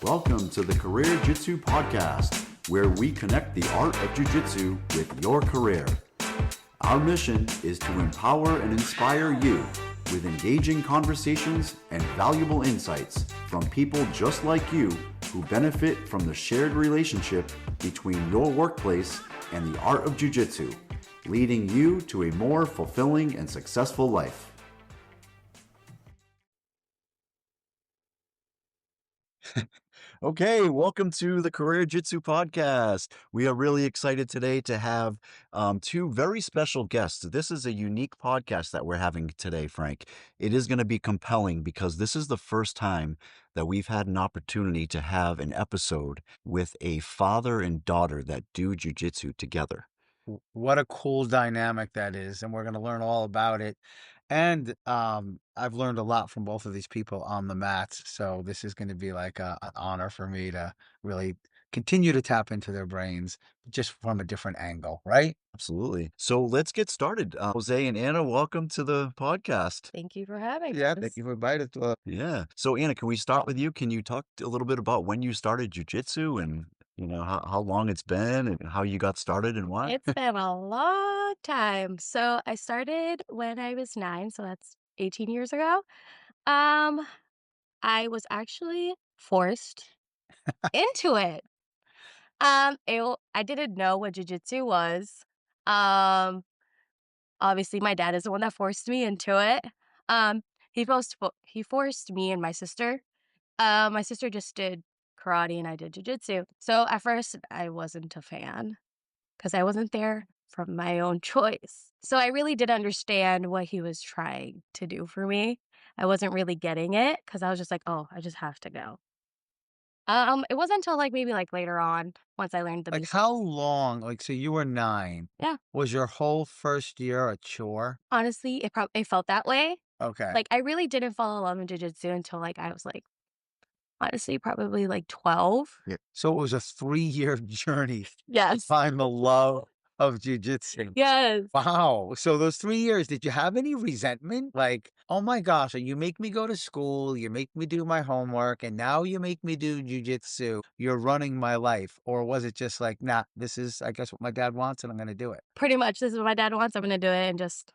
Welcome to the CareerJitsu podcast, where we connect the art of Jiu-Jitsu with your career. Our mission is to empower and inspire you with engaging conversations and valuable insights from people just like you who benefit from the shared relationship between your workplace and the art of Jiu-Jitsu, leading you to a more fulfilling and successful life. Okay, welcome to the CareerJitsu podcast. We are really excited today to have two very special guests. This is a unique podcast that we're having today, Frank. It is going to be compelling because this is the first time that we've had an opportunity to have an episode with a father and daughter that do jiu-jitsu together. What a cool dynamic that is, and we're going to learn all about it. And I've learned a lot from both of these people on the mats, so this is going to be like an honor for me to really continue to tap into their brains just from a different angle, right? Absolutely. So let's get started. Jose and Anna, welcome to the podcast. Thank you for having Yeah, us. thank you for inviting us. Yeah. So Anna, can we start with you? Can you talk a little bit about when you started jiu-jitsu and how long it's been and how you got started and why? It's been a long time. So I started when I was 9, so that's 18 years ago. Um, I was actually forced into it. I didn't know what jiu-jitsu was. Um, Obviously my dad is the one that forced me into it. Um, he forced me and my sister. My sister just did karate and I did jiu-jitsu. So at first I wasn't a fan, because I wasn't there from my own choice. So I really did understand what he was trying to do for me. I wasn't really getting it because I was just like, oh, I just have to go. It wasn't until maybe later on, once I learned the Like, basics. how long? So you were 9. Yeah, Was your whole first year a chore? honestly, it felt that way. Okay. I really didn't fall in love with jiu-jitsu until I was honestly probably 12. Yeah. So it was a 3-year journey to Yes. find the love of jujitsu. Yes. Wow. So those 3 years, did you have any resentment? Like, oh my gosh, you make me go to school, you make me do my homework, and now you make me do jujitsu. You're running my life. Or was it just like, nah, this is, I guess, what my dad wants, and I'm going to do it? Pretty much, this is what my dad wants. I'm gonna do it and just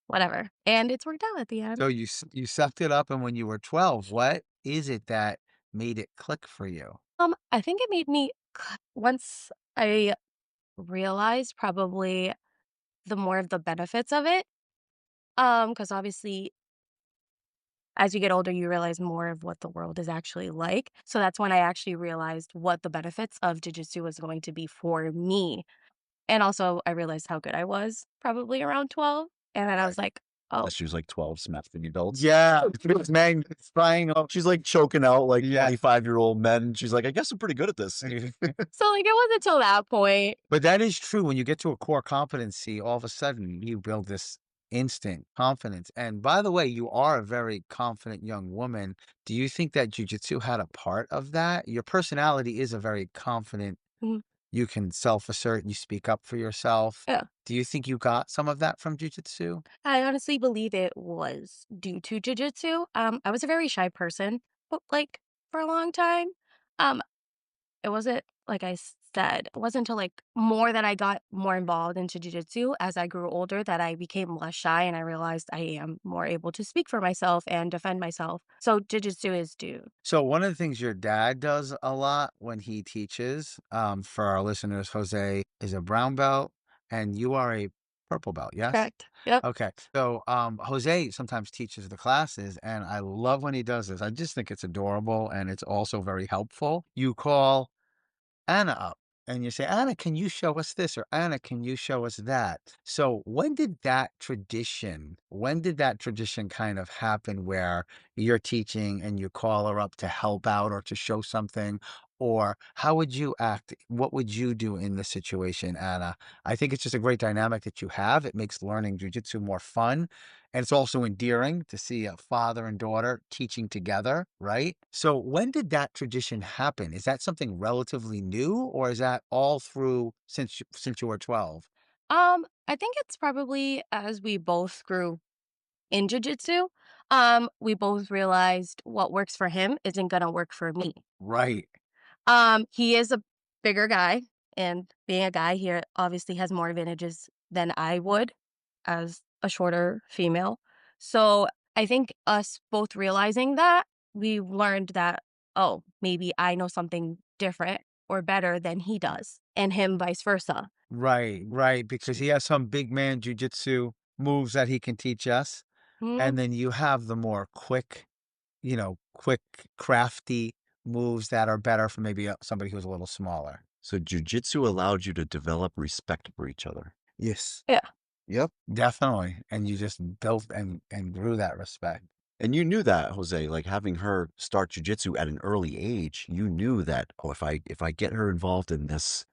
whatever. And it's worked out at the end. So you sucked it up, and when you were 12, what is it that made it click for you? I think it made me once I realized probably the more of the benefits of it. Because obviously as you get older, you realize more of what the world is actually like. So that's when I actually realized what the benefits of jiu-jitsu was going to be for me. And also I realized how good I was probably around 12. And then I was like, oh, She was like 12, smashing adults. Yeah, it's magnets flying off. She's like choking out like Yeah. 25-year-old men. She's like, I guess I'm pretty good at this. so it wasn't until that point. But that is true. When you get to a core competency, all of a sudden you build this instant confidence. And by the way, you are a very confident young woman. Do you think that jujitsu had a part of that? Your personality is a very confident. Mhm. You can self-assert, you speak up for yourself. Yeah. Do you think you got some of that from jujitsu? I honestly believe it was due to jiu-jitsu. I was a very shy person, but for a long time. Um, it wasn't like I said, it wasn't until more that I got more involved into jiu-jitsu as I grew older that I became less shy and I realized I am more able to speak for myself and defend myself. So jiu-jitsu is due. So one of the things your dad does a lot when he teaches, for our listeners, Jose is a brown belt and you are a purple belt, yes? Correct. Yep. Okay. So Jose sometimes teaches the classes and I love when he does this. I just think it's adorable and it's also very helpful. You call Anna up and you say, Anna, can you show us this? Or Anna, can you show us that? So when did that tradition kind of happen where you're teaching and you call her up to help out or to show something? Or how would you act? What would you do in this situation, Anna? I think it's just a great dynamic that you have. It makes learning jujitsu more fun. And it's also endearing to see a father and daughter teaching together, right? So when did that tradition happen? Is that something relatively new or is that all through since you were 12? I think it's probably as we both grew in jiu-jitsu. We both realized what works for him isn't gonna work for me. Right. He is a bigger guy, and being a guy, he obviously has more advantages than I would as a shorter female. So I think us both realizing that, we learned that, oh, maybe I know something different or better than he does, and him vice versa. Right, because he has some big man jujitsu moves that he can teach us, Mhm. and then you have the more quick, quick, crafty moves that are better for maybe somebody who's a little smaller. So jujitsu allowed you to develop respect for each other. Yes. Yeah. Yep. Definitely, and you just built and grew that respect. And you knew that, Jose, like having her start jujitsu at an early age, you knew that, oh, if I get her involved in this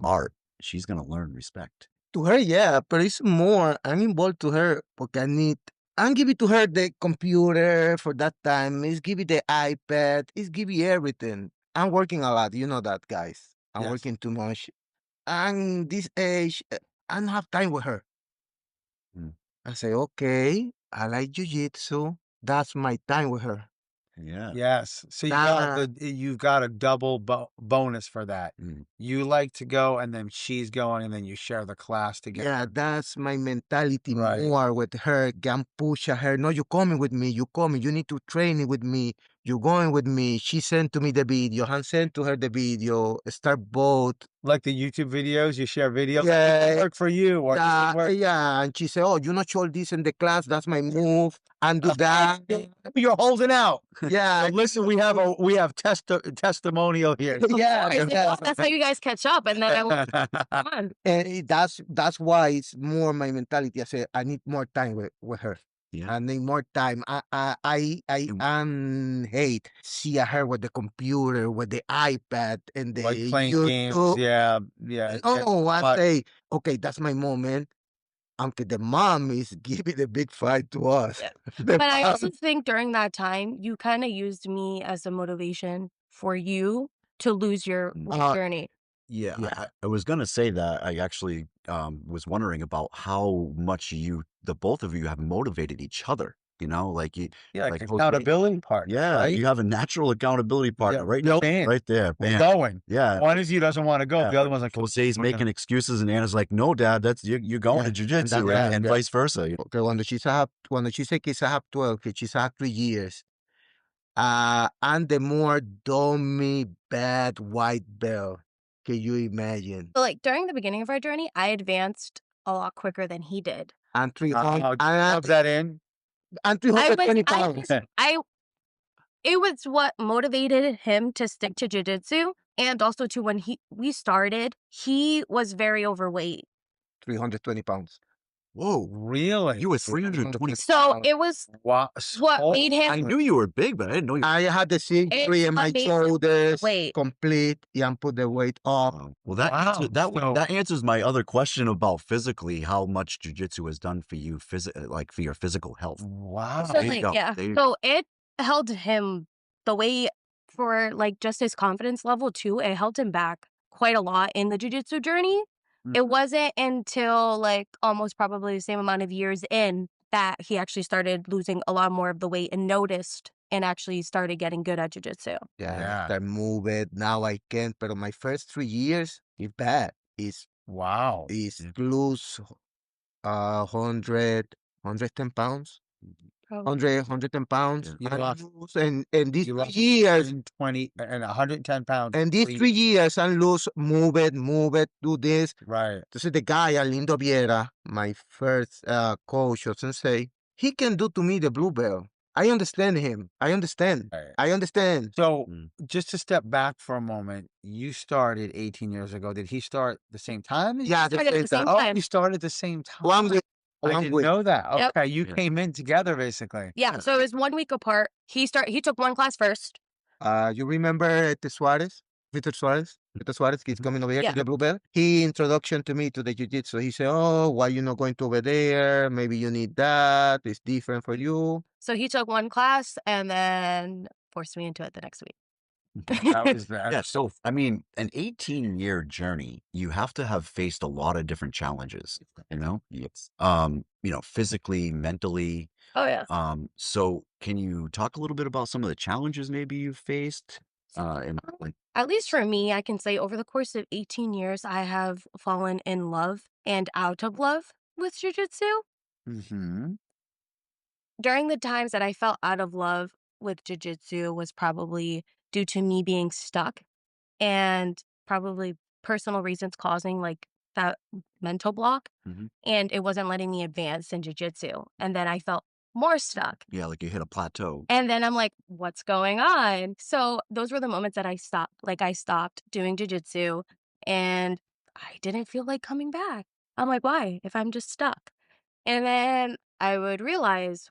art, she's gonna learn respect. To her, yeah, but it's more. I'm involved to her because I'm giving to her the computer for that time. It's giving the iPad. It's giving everything. I'm working a lot. You know that, guys. I'm Yes. working too much. And this age, I don't have time with her. Mm. I say, okay, I like jujitsu. That's my time with her. Yeah. Yes. So That, you've got a double bonus for that. Mm. You like to go, and then she's going, and then you share the class together. yeah, that's my mentality Right. more with her. Can push her. No, you coming with me. You coming. You need to train with me. You going with me. She sent to me the video. Han sent to her the video. Start both. Like the YouTube videos, you share videos. Yeah. Work for you or Yeah, work. yeah, and she said, "Oh, you not show this in the class. That's my move." And do that. You're holding out. Yeah, So listen, we have testimonial here. yeah, Of course, yeah. that's how you guys catch up, and then I will come on. And that's why it's more my mentality. I said I need more time with her. Yeah. I need more time. I hate see her with the computer, with the iPad, and the Like playing games. YouTube. Yeah. Oh, I but- say, okay, that's my moment. Uncle, the mom is giving the big fight to us. Yeah. The But I mom- also think during that time, you kind of used me as a motivation for you to lose your journey. Yeah, Yeah. I was gonna say that I actually was wondering about how much the both of you have motivated each other. Like you, Yeah, like Jose- accountability partner. Yeah, right? you have a natural accountability partner, right? no, Right there, we're man. going. Yeah, One is you doesn't want to go. Yeah. The other one's like, Jose's we're making gonna- excuses, and Anna's like, "No, Dad, that's you're going Yeah, to jujitsu, and that's- and yeah. vice versa." Okay, when she have 12, que she's have 3 years. And the more dummy bad white belt. Can you imagine? So, like, during the beginning of our journey, I advanced a lot quicker than he did. And Rub 300 that in. and I 320 was, pounds. it was what motivated him to stick to jiu-jitsu, and also to when we started, he was very overweight. 320 pounds. Whoa, Really? you were 320. So it was Wow. what Oh, made him I knew you were big, but I didn't know you. I had the surgery in my amazing shoulders weight. complete and put the weight up. Wow. Well, that Wow. So- that answers my other question about physically how much jujitsu has done for you, like for your physical health. Wow. So There you like, go. yeah. There you So it held him the way for like just his confidence level too. It held him back quite a lot in the jiu-jitsu journey. It wasn't until like almost probably the same amount of years in that he actually started losing a lot more of the weight and noticed and actually started getting good at jiu-jitsu. Yeah. I move it. Now I can. But my first 3 years is bad. Wow. Is Yeah. lose 110 pounds. Probably. 110 pounds. Oh. You And lost- lose, and these You 3 lost years, 120 and 110 pounds. and these 3 years, and lose, move it, do this. Right. This is the guy, Alindo Viera, my first coach or sensei. He can do to me the blue belt. I understand him. I understand. Right. I understand. So Mm. just to step back for a moment, you started 18 years ago. Did he start the same time? as you? Yeah, Started at the same Oh, time. you started at the same time. 1 week. I 1 didn't week. know that. Yep. Okay, you Yeah. came in together basically. Yeah. So it was 1 week apart. He took one class first. You remember Suarez? Victor Suarez? Victor Suarez, he's coming over here Yeah. to the blue belt. He introduction to me to the jiu-jitsu. He said, "Oh, why you not going to over there? Maybe you need that. It's different for you." So he took one class and then forced me into it the next week. That was that. Yeah, so I mean, an 18-year journey, you have to have faced a lot of different challenges, Physically, mentally. Oh, yeah. So can you talk a little bit about some of the challenges maybe you've faced? And like, At least for me, I can say over the course of 18 years, I have fallen in love and out of love with jujitsu. Mm-hmm. During the times that I felt out of love with jujitsu was probably due to me being stuck and probably personal reasons causing like that mental block. mhm. And it wasn't letting me advance in jujitsu. And then I felt more stuck. Yeah, like you hit a plateau. And then I'm like, what's going on? So those were the moments that I stopped doing jujitsu and I didn't feel like coming back. I'm like, why? If I'm just stuck. And then I would realize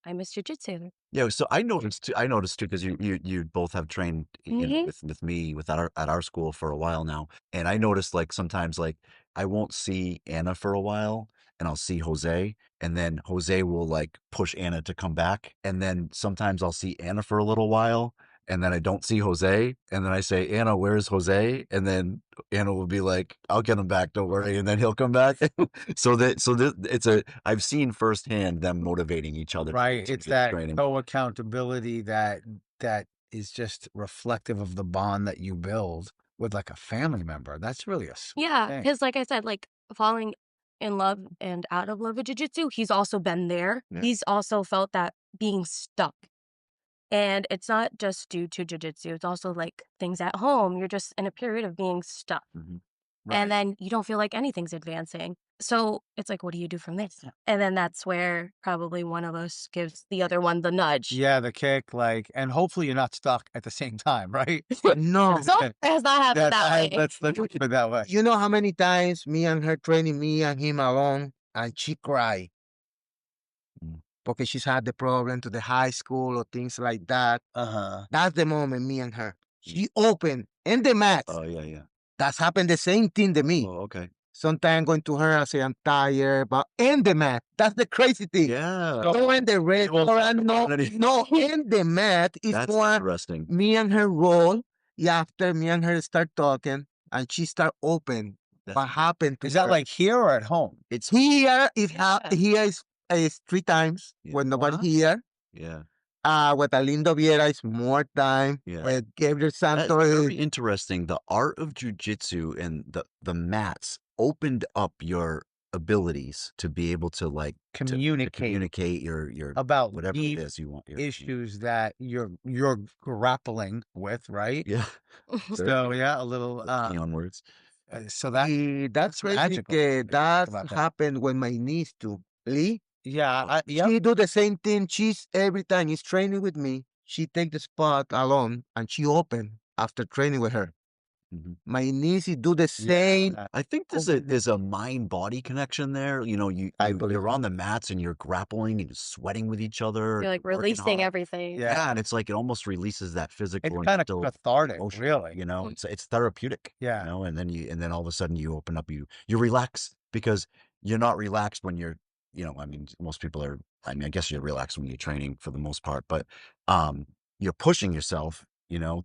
I miss jujitsu. Yeah, so I noticed too because you both have trained, Hmm. with me with at our school for a while now, and I noticed like sometimes like I won't see Anna for a while, and I'll see Jose, and then Jose will like push Anna to come back, and then sometimes I'll see Anna for a little while, and then I don't see Jose, and then I say, Anna, where's Jose? And then Anna will be like, I'll get him back, don't worry, and then he'll come back. So that it's a I've seen firsthand them motivating each other Right. to It's get that training. co-accountability that is just reflective of the bond that you build with like a family member. That's really a sweet Yeah, thing. because like I said, like falling in love and out of love with jujitsu, he's also been there. Yeah. He's also felt that being stuck. And it's not just due to jujitsu, it's also like things at home. You're just in a period of being stuck. Mhm. And Right. then you don't feel like anything's advancing. So it's like, what do you do from this? And then that's where probably one of us gives the other one the nudge. Yeah, the kick, like, and hopefully you're not stuck at the same time, right? No. So it has not happened that way. Let's put it that way. You know how many times me and her training, me and him alone, and she cry Mm. because she's had the problem to the high school or things like that. Uh-huh. That's the moment, me and her. She open in the mat. Oh, yeah, yeah. That's happened the same thing to me. Oh, okay. Sometimes going to her, I say I'm tired, but in the mat. That's the crazy thing. Yeah. No in the restaurant, no, no, in the mat is That's more interesting. me and her roll. Yeah, after me and her start talking, and she start open. That's- What happened to Is that her? like here or at home? It's Here is Yeah. here is 3 times Yeah. when nobody Wow. here. yeah. With Alindo Viera is more time. Yeah. With Gabriel That's Santos very is interesting. The art of jujitsu and the mats opened up your abilities to be able to like to Communicate communicate your about whatever deep it is you want. issues that you're grappling with, right? Yeah. So yeah, a little Neon words. so that that's crazy. magical That about that. happened when my niece too. Lee, Yeah, she do the same thing. She's every time he's training with me, she take the spot alone and she open after training with her. Mhm. My niece do the same. I think there's a mind body connection there. You know, I believe you're on the mats and you're grappling and sweating with each other. You're like working releasing hard. everything. Yeah. Yeah, and it's like it almost releases that It's physical and kind of still cathartic, emotion. really. You know, Mm. it's therapeutic. Yeah. You know, and then all of a sudden you open up, you relax because you're not relaxed when you're, I mean, most people are. I mean, I guess you're relaxed when you're training for the most part, but you're pushing yourself,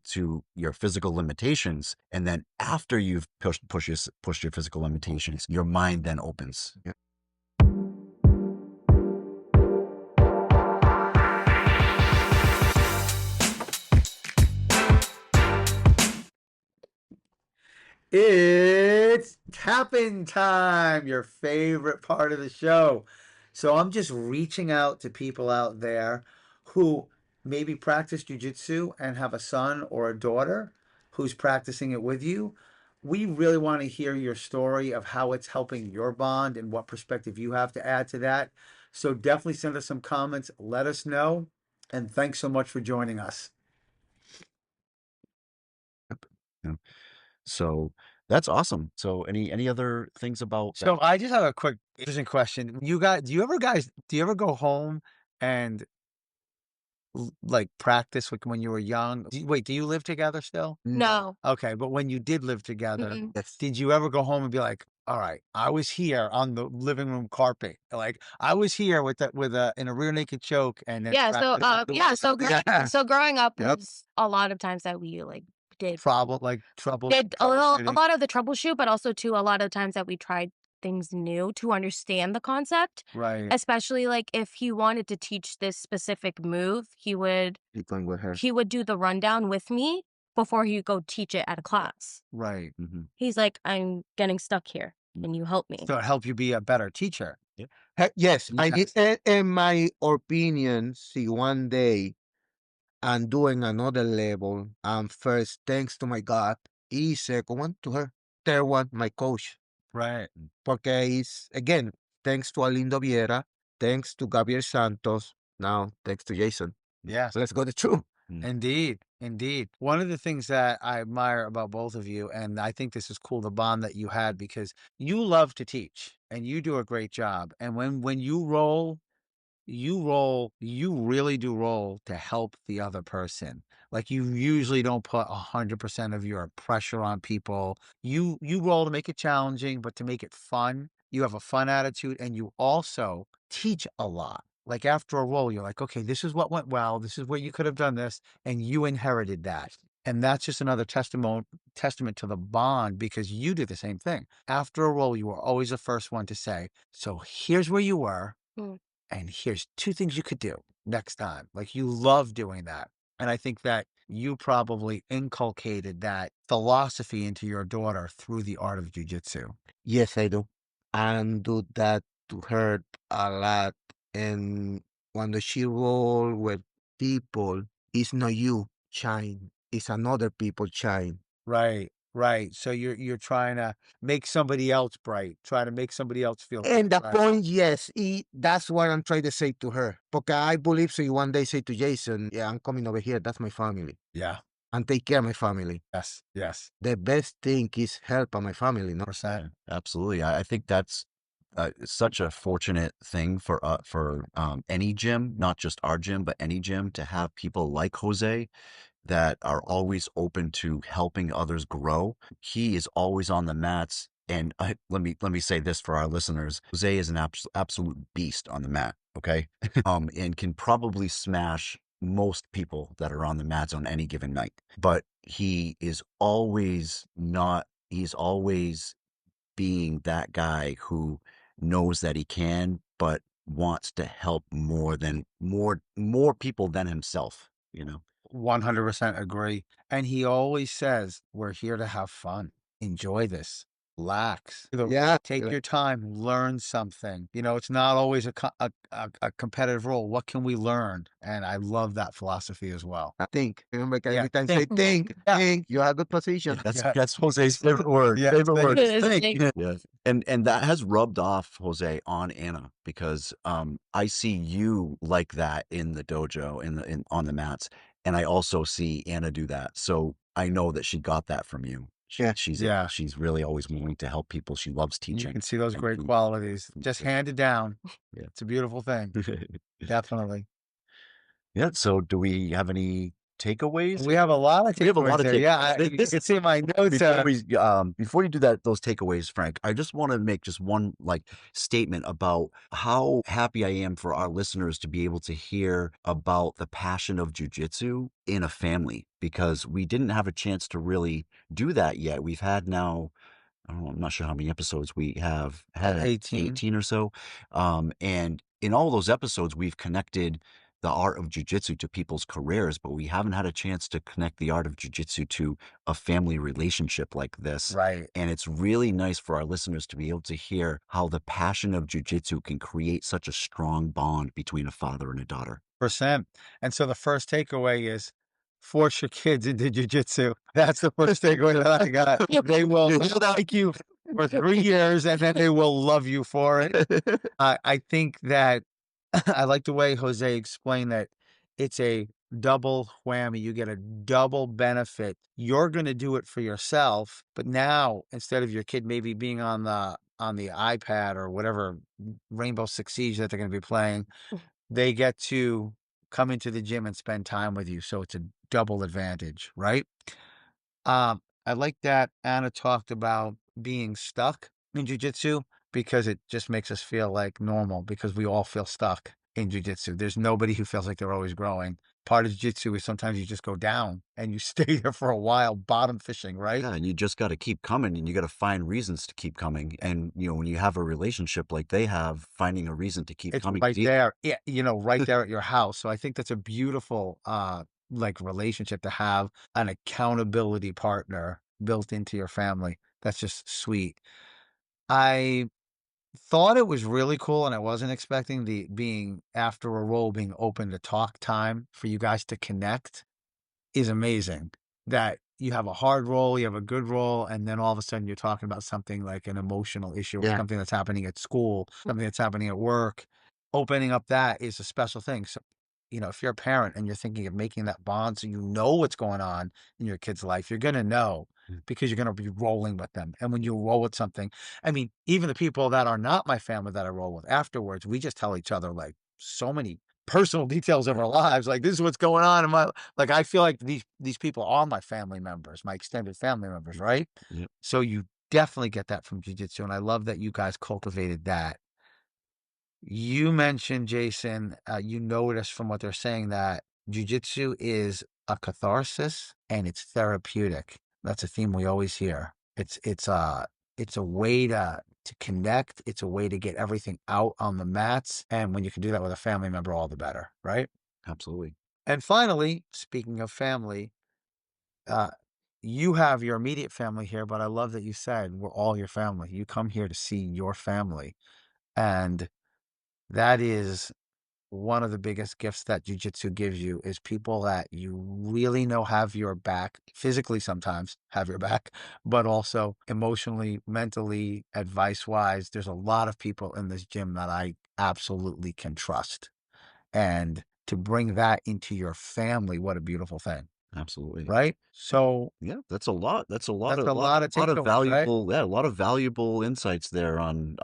to your physical limitations, and then after you've pushed your physical limitations, your mind then opens. Yeah. It's tapping time, your favorite part of the show. So I'm just reaching out to people out there who maybe practice jujitsu and have a son or a daughter who's practicing it with you. We really want to hear your story of how it's helping your bond and what perspective you have to add to that. So definitely send us some comments, let us know, and thanks so much for joining us. Yeah. So that's awesome. So any other things about that? So I just have a quick interesting question. You guys, do you ever go home and like practice like when you were young? Wait, do you live together still? No. Okay, but when you did live together, Mm-mm. Yes. did you ever go home and be like, all right, I was here on the living room carpet. Like I was here with in a rear naked choke and then Yeah. So Yeah. so growing up Yep. was a lot of times that we like did trouble did a troubleshooting. lot of the troubleshoot, but also too a lot of times that we tried things new to understand the concept. Right. Especially like if he wanted to teach this specific move, Keep going with her. he would do the rundown with me before he would go teach it at a class. Right. He's like, I'm getting stuck here. Can you help me? So it helped you be a better teacher. Yes, Yes. in my opinion, see, one day I'm doing another level, and first, thanks to my God, y second one to her, third one, my coach. Right. Porque it's, again, thanks to Alindo Viera, thanks to Gabriel Santos, now thanks to Jason. Yes. Let's go to true. Indeed. Indeed. One of the things that I admire about both of you, and I think this is cool, the bond that you had, because you love to teach and you do a great job. And when you roll, you really do roll to help the other person. Like you usually don't put 100% of your pressure on people. You roll to make it challenging, but to make it fun. You have a fun attitude and you also teach a lot. Like after a roll, you're like, okay, this is what went well. This is where you could have done this. And you inherited that. And that's just another testament to the bond because you do the same thing. After a roll, you were always the first one to say, so here's where you were. Mm. And here's 2 things you could do next time. Like you love doing that. And I think that you probably inculcated that philosophy into your daughter through the art of jujitsu. Yes, I do. And do that to her a lot. And when she roll with people, it's not you shine, it's another people shine. Right, right. So you're trying to make somebody else bright, try to make somebody else feel And the right. point, yes, that's what I'm trying to say to her. Because I believe so. You one day say to Jason, yeah, I'm coming over here. That's my family. Yeah. And take care of my family. Yes. Yes. The best thing is help my family, no? Percent. Absolutely. I think that's such a fortunate thing for any gym, not just our gym, but any gym, to have people like Jose that are always open to helping others grow. He is always on the mats. And let me say this for our listeners: Jose is an absolute beast on the mat. Okay, and can probably smash most people that are on the mats on any given night. But he is always not. He's always being that guy who knows that he can, but wants to help more people than himself. 100% agree. And he always says, we're here to have fun. Enjoy this. Relax. Yeah. Take your time, learn something. It's not always a competitive role. What can we learn? And I love that philosophy as well. I think. Remember, Yeah, every time think. say think, Yeah. think, you're a good position. That's Jose's favorite word. Yeah, Favorite think. word. Think. Yes. And that has rubbed off, Jose, on Anna, because I see you like that in the dojo, on the mats, and I also see Anna do that. So I know that she got that from you. Yeah. Yeah. She's really always willing to help people. She loves You teaching. can see those and great food. qualities just handed down. Yeah. It's a beautiful thing. Definitely. Yeah. So do we have any takeaways? We have a lot of We have a lot takeaways of there. Yeah, takeaways. you can see my notes. Before you do those takeaways, Frank, I just want to make just one statement about how happy I am for our listeners to be able to hear about the passion of jujitsu in a family, because we didn't have a chance to really do that yet. We've had now, I don't know, I'm not sure how many episodes we have had, 18 or so. And in all those episodes, we've connected the art of jujitsu to people's careers, but we haven't had a chance to connect the art of jujitsu to a family relationship like this. Right. And it's really nice for our listeners to be able to hear how the passion of jujitsu can create such a strong bond between a father and a daughter. Percent. And so the first takeaway is force your kids into jujitsu. That's the first takeaway that I got. They will like you for 3 years and then they will love you for it. I think that I like the way Jose explained that it's a double whammy. You get a double benefit. You're going to do it for yourself, but now instead of your kid maybe being on the iPad or whatever Rainbow Six Siege that they're going to be playing, they get to come into the gym and spend time with you. So it's a double advantage, right? I like that Anna talked about being stuck in jujitsu because it just makes us feel like normal because we all feel stuck. in jiu-jitsu. There's nobody who feels like they're always growing. Part of jiu-jitsu is sometimes you just go down and you stay there for a while, bottom fishing, right? Yeah, and you just got to keep coming, and you got to find reasons to keep coming. And when you have a relationship like they have, finding a reason to keep It's coming. right there. Yeah, right there at your house. So I think that's a beautiful like relationship to have, an accountability partner built into your family. That's just sweet. I thought it was really cool, and I wasn't expecting the being after a role being open to talk time for you guys to connect is amazing. That you have a hard role, you have a good role, and then all of a sudden you're talking about something like an emotional issue or Yeah. something that's happening at school, something that's happening at work. Opening up that is a special thing. So, if you're a parent and you're thinking of making that bond so you know what's going on in your kid's life, you're going to know because you're going to be rolling with them. And when you roll with something, I mean, even the people that are not my family that I roll with afterwards, we just tell each other like so many personal details of our lives. Like, this is what's going on in my, like, I feel like these people are my family members, my extended family members, right? Yep. So you definitely get that from jiu-jitsu. And I love that you guys cultivated that. You mentioned, Jason, you noticed from what they're saying that jiu-jitsu is a catharsis and it's therapeutic. That's a theme we always hear. It's a way to connect. It's a way to get everything out on the mats. And when you can do that with a family member, all the better, right? Absolutely. And finally, speaking of family, you have your immediate family here, but I love that you said we're all your family. You come here to see your family. And that is one of the biggest gifts that jiu-jitsu gives you is people that you really know have your back, physically sometimes have your back, but also emotionally, mentally, advice-wise. There's a lot of people in this gym that I absolutely can trust. And to bring that into your family, what a beautiful thing. Absolutely. Right? So yeah, that's a lot. That's a lot that's of a lot of takeaways, right? valuable, a lot of valuable insights there on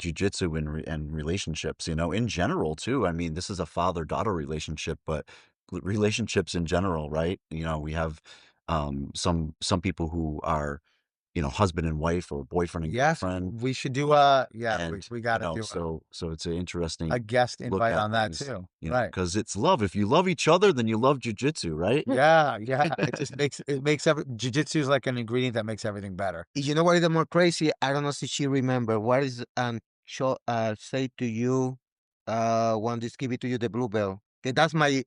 jujitsu and relationships. In general too. I mean, this is a father-daughter relationship, but relationships in general, right? We have some people who are husband and wife or boyfriend and Yes, girlfriend, we should do and we got to do so it's an interesting a guest look invite at on that things, too. Right. because it's love. If you love each other, then you love jujitsu, right? Yeah, yeah. It makes jiu-jitsu is like an ingredient that makes everything better. You know what is the more crazy? I don't know if she remember. What is say to you when this give it to you the blue bell? Okay, that's my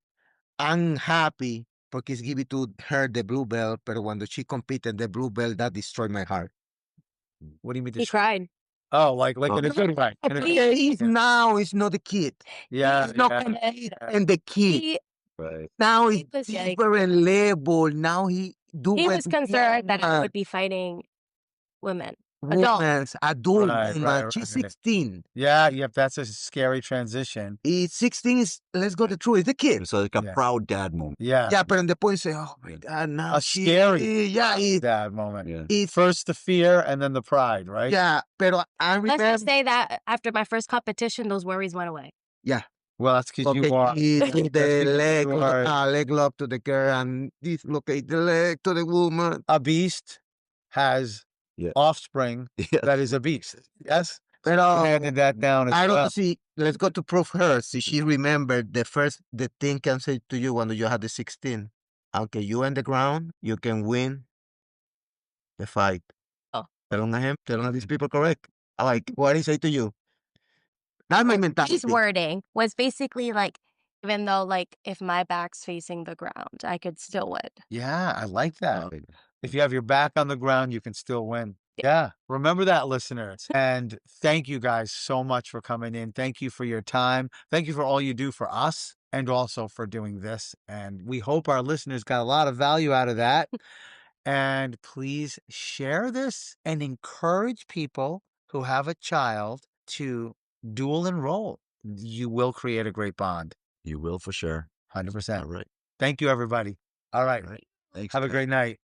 I'm happy because give it to her the blue bell, but when she competed the blue bell, that destroyed my heart. What do you mean? He cried. Oh, like in a good way. Yeah, he's now he's not the kid. Yeah, He's not and the kid. He, Right. Now he he's was like, different level. Now he do he was concerned that I women, would be fighting women, adults. adult Right, woman. right, She's right. 16. Yeah, yep. That's a scary transition. He's 16 is let's go to true. It's the kid. It's like a Yeah. proud dad moment. Yeah, Yeah, but on the point say, oh my God, now a scary yeah, that moment. Yeah. it's First the fear and then the pride, right? yeah, pero I Let's remember just say that after my first competition, those worries went away. yeah. Well, that's because you are. He That's put the because leg, you are leg lock to the girl and dislocate the leg to the woman. a beast has Yeah. offspring Yes. that is a beast. Yes. But You handed that down as I don't well. see. Let's go to prove her. See, she remembered the thing can say to you when you had the 16. Okay, you on the ground, you can win the fight. Oh. Telling these people correct. Like, what he say to you? That's my mentality. His wording was basically like, even though like if my back's facing the ground, I could still win. Yeah, I like that. Right. If you have your back on the ground, you can still win. Yeah. Remember that, listeners. And thank you guys so much for coming in. Thank you for your time. Thank you for all you do for us and also for doing this. And we hope our listeners got a lot of value out of that. And please share this and encourage people who have a child to dual enroll. You will create a great bond. You will for sure. 100%. All right. Thank you, everybody. All right. All right. Thanks. Have a guys. great night.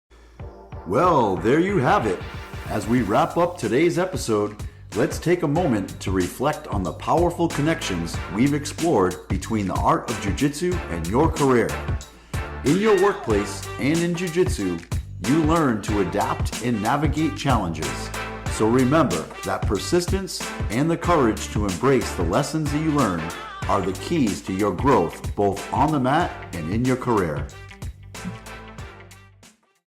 Well, there you have it. As we wrap up today's episode, let's take a moment to reflect on the powerful connections we've explored between the art of jiu-jitsu and your career. In your workplace and in jiu-jitsu, you learn to adapt and navigate challenges. So remember that persistence and the courage to embrace the lessons that you learn are the keys to your growth both on the mat and in your career.